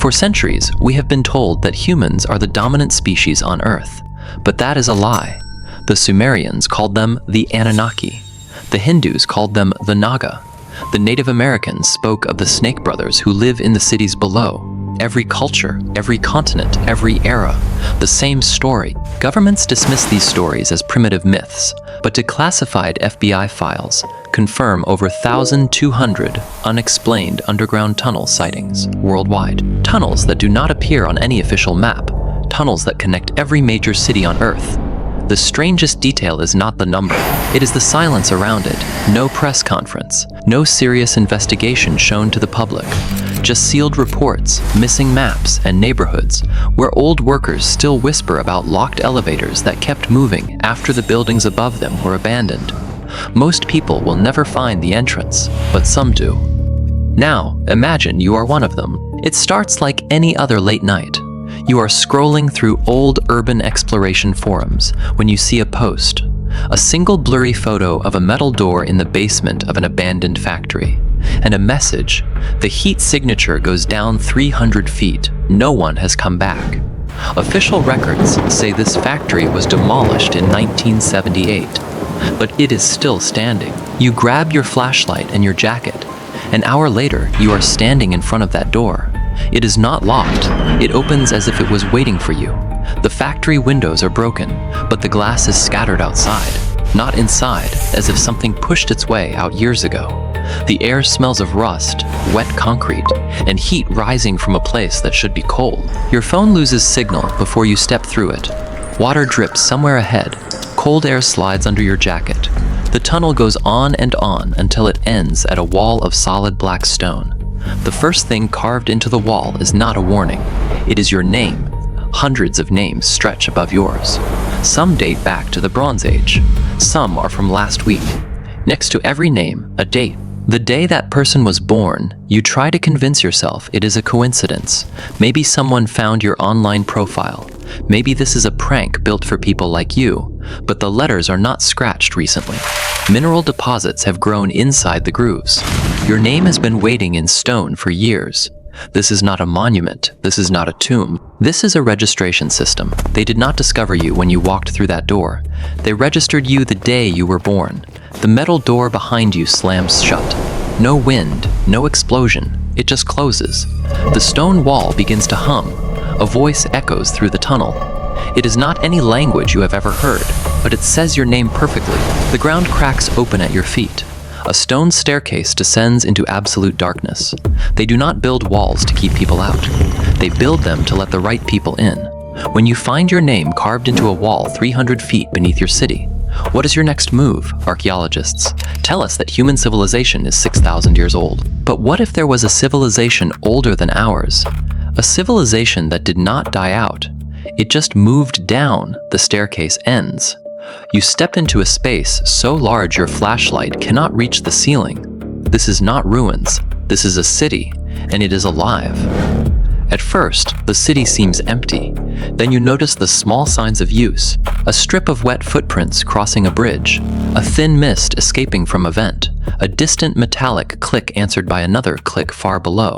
For centuries, we have been told that humans are the dominant species on Earth, but that is a lie. The Sumerians called them the Anunnaki. The Hindus called them the Naga. The Native Americans spoke of the Snake Brothers who live in the cities below. Every culture, every continent, every era, the same story. Governments dismiss these stories as primitive myths, but declassified FBI files confirm over 1,200 unexplained underground tunnel sightings worldwide. Tunnels that do not appear on any official map. Tunnels that connect every major city on Earth. The strangest detail is not the number, it is the silence around it. No press conference, no serious investigation shown to the public. Just sealed reports, missing maps, and neighborhoods where old workers still whisper about locked elevators that kept moving after the buildings above them were abandoned. Most people will never find the entrance, but some do. Now, imagine you are one of them. It starts like any other late night. You are scrolling through old urban exploration forums when you see a post, a single blurry photo of a metal door in the basement of an abandoned factory, and a message. The heat signature goes down 300 feet. No one has come back. Official records say this factory was demolished in 1978, but it is still standing. You grab your flashlight and your jacket. An hour later, you are standing in front of that door. It is not locked. It opens as if it was waiting for you. The factory windows are broken, but the glass is scattered outside, not inside, as if something pushed its way out years ago. The air smells of rust, wet concrete, and heat rising from a place that should be cold. Your phone loses signal before you step through it. Water drips somewhere ahead. Cold air slides under your jacket. The tunnel goes on and on until it ends at a wall of solid black stone. The first thing carved into the wall is not a warning. It is your name. Hundreds of names stretch above yours. Some date back to the Bronze Age. Some are from last week. Next to every name, a date. The day that person was born, you try to convince yourself it is a coincidence. Maybe someone found your online profile. Maybe this is a prank built for people like you, but the letters are not scratched recently. Mineral deposits have grown inside the grooves. Your name has been waiting in stone for years. This is not a monument. This is not a tomb. This is a registration system. They did not discover you when you walked through that door. They registered you the day you were born. The metal door behind you slams shut. No wind, no explosion. It just closes. The stone wall begins to hum. A voice echoes through the tunnel. It is not any language you have ever heard, but it says your name perfectly. The ground cracks open at your feet. A stone staircase descends into absolute darkness. They do not build walls to keep people out. They build them to let the right people in. When you find your name carved into a wall 300 feet beneath your city, what is your next move, archaeologists? Tell us that human civilization is 6,000 years old. But what if there was a civilization older than ours? A civilization that did not die out. It just moved down. The staircase ends. You stepped into a space so large your flashlight cannot reach the ceiling. This is not ruins. This is a city, and it is alive. At first, the city seems empty. Then you notice the small signs of use. A strip of wet footprints crossing a bridge. A thin mist escaping from a vent. A distant metallic click answered by another click far below.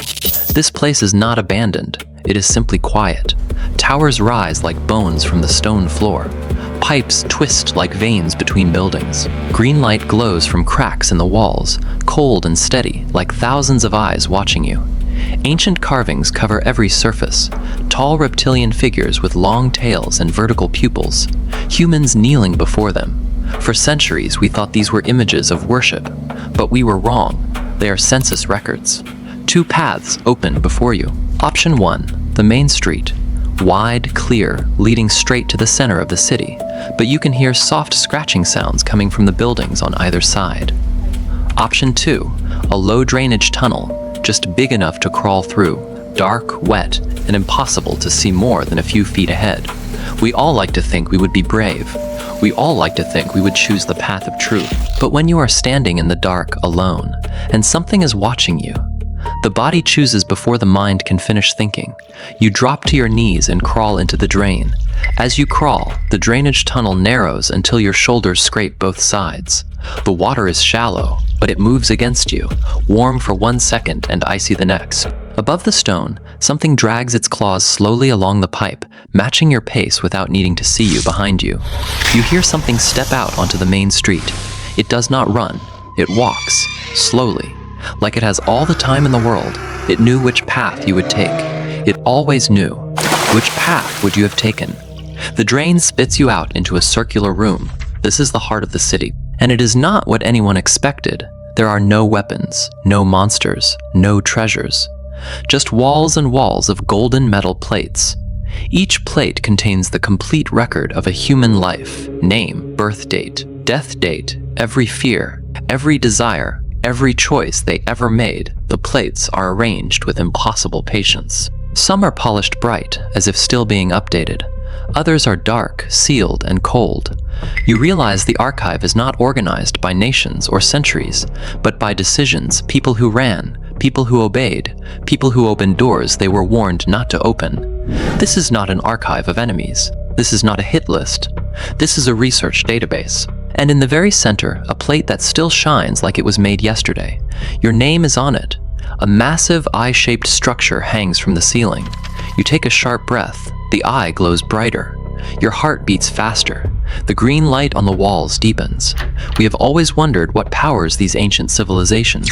This place is not abandoned. It is simply quiet. Towers rise like bones from the stone floor. Pipes twist like veins between buildings. Green light glows from cracks in the walls, cold and steady, like thousands of eyes watching you. Ancient carvings cover every surface. Tall reptilian figures with long tails and vertical pupils. Humans kneeling before them. For centuries, we thought these were images of worship, but we were wrong. They are census records. Two paths open before you. Option 1, the main street. Wide, clear, leading straight to the center of the city, but you can hear soft scratching sounds coming from the buildings on either side. Option 2, a low drainage tunnel, just big enough to crawl through, dark, wet, and impossible to see more than a few feet ahead. We all like to think we would be brave. We all like to think we would choose the path of truth. But when you are standing in the dark alone, and something is watching you, the body chooses before the mind can finish thinking. You drop to your knees and crawl into the drain. As you crawl, the drainage tunnel narrows until your shoulders scrape both sides. The water is shallow, but it moves against you, warm for 1 second and icy the next. Above the stone, something drags its claws slowly along the pipe, matching your pace without needing to see you behind you. You hear something step out onto the main street. It does not run. It walks, slowly, like it has all the time in the world. It knew which path you would take. It always knew. Which path would you have taken? The drain spits you out into a circular room. This is the heart of the city, and it is not what anyone expected. There are no weapons, no monsters, no treasures. Just walls and walls of golden metal plates. Each plate contains the complete record of a human life: name, birth date, death date, every fear, every desire, every choice they ever made. The plates are arranged with impossible patience. Some are polished bright, as if still being updated. Others are dark, sealed, and cold. You realize the archive is not organized by nations or centuries, but by decisions, people who ran, people who obeyed, people who opened doors they were warned not to open. This is not an archive of enemies. This is not a hit list. This is a research database. And in the very center, a plate that still shines like it was made yesterday. Your name is on it. A massive eye-shaped structure hangs from the ceiling. You take a sharp breath. The eye glows brighter. Your heart beats faster. The green light on the walls deepens. We have always wondered what powers these ancient civilizations.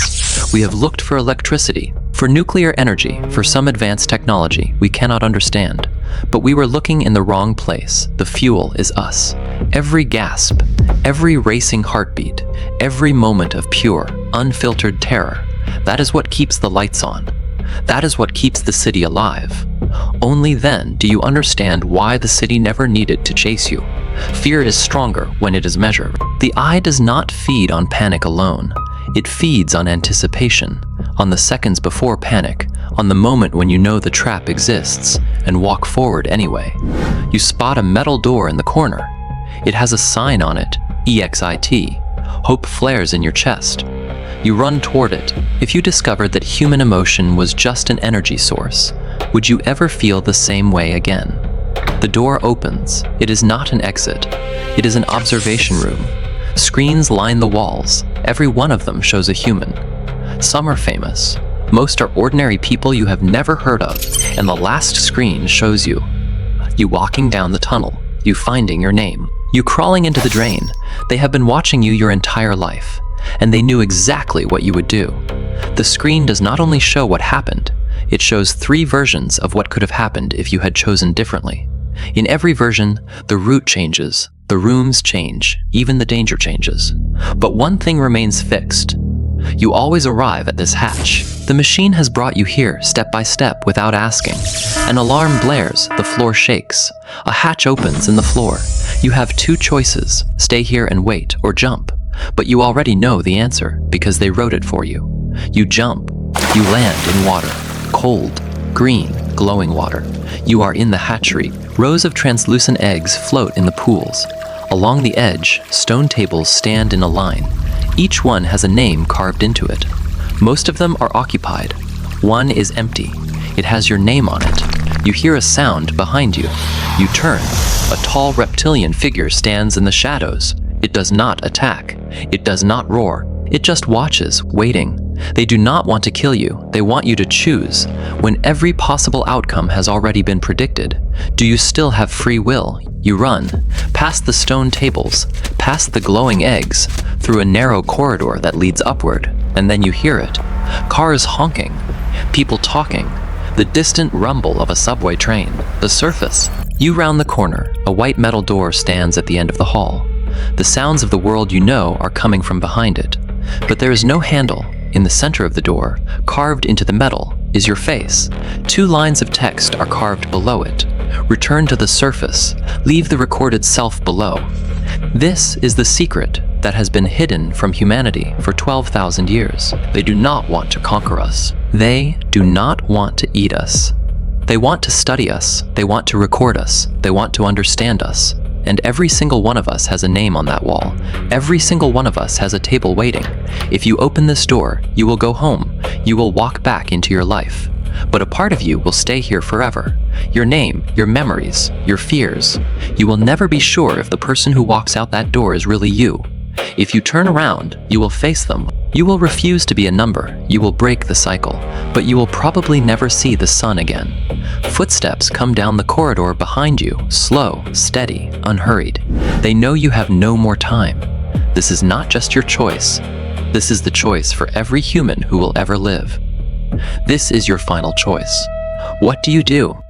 We have looked for electricity, for nuclear energy, for some advanced technology we cannot understand. But we were looking in the wrong place. The fuel is us. Every gasp, every racing heartbeat, every moment of pure, unfiltered terror. That is what keeps the lights on. That is what keeps the city alive. Only then do you understand why the city never needed to chase you. Fear is stronger when it is measured. The eye does not feed on panic alone. It feeds on anticipation, on the seconds before panic, on the moment when you know the trap exists, and walk forward anyway. You spot a metal door in the corner. It has a sign on it, EXIT. Hope flares in your chest. You run toward it. If you discovered that human emotion was just an energy source, would you ever feel the same way again? The door opens. It is not an exit. It is an observation room. Screens line the walls. Every one of them shows a human. Some are famous. Most are ordinary people you have never heard of, and the last screen shows you. You walking down the tunnel. You finding your name. You crawling into the drain. They have been watching you your entire life, and they knew exactly what you would do. The screen does not only show what happened, it shows 3 versions of what could have happened if you had chosen differently. In every version, the route changes, the rooms change, even the danger changes. But one thing remains fixed. You always arrive at this hatch. The machine has brought you here step by step without asking. An alarm blares, the floor shakes. A hatch opens in the floor. You have 2 choices, stay here and wait or jump. But you already know the answer because they wrote it for you. You jump. You land in water. Cold, green, glowing water. You are in the hatchery. Rows of translucent eggs float in the pools. Along the edge, stone tables stand in a line. Each one has a name carved into it. Most of them are occupied. One is empty. It has your name on it. You hear a sound behind you. You turn. A tall reptilian figure stands in the shadows. It does not attack. It does not roar. It just watches, waiting. They do not want to kill you. They want you to choose. When every possible outcome has already been predicted, do you still have free will? You run, past the stone tables, past the glowing eggs, through a narrow corridor that leads upward, and then you hear it. Cars honking, people talking, the distant rumble of a subway train, the surface. You round the corner. A white metal door stands at the end of the hall. The sounds of the world you know are coming from behind it. But there is no handle. In the center of the door, carved into the metal, is your face. 2 lines of text are carved below it. Return to the surface. Leave the recorded self below. This is the secret that has been hidden from humanity for 12,000 years. They do not want to conquer us. They do not want to eat us. They want to study us. They want to record us. They want to understand us. And every single one of us has a name on that wall. Every single one of us has a table waiting. If you open this door, you will go home. You will walk back into your life. But a part of you will stay here forever. Your name, your memories, your fears. You will never be sure if the person who walks out that door is really you. If you turn around, you will face them. You will refuse to be a number, you will break the cycle, but you will probably never see the sun again. Footsteps come down the corridor behind you, slow, steady, unhurried. They know you have no more time. This is not just your choice. This is the choice for every human who will ever live. This is your final choice. What do you do?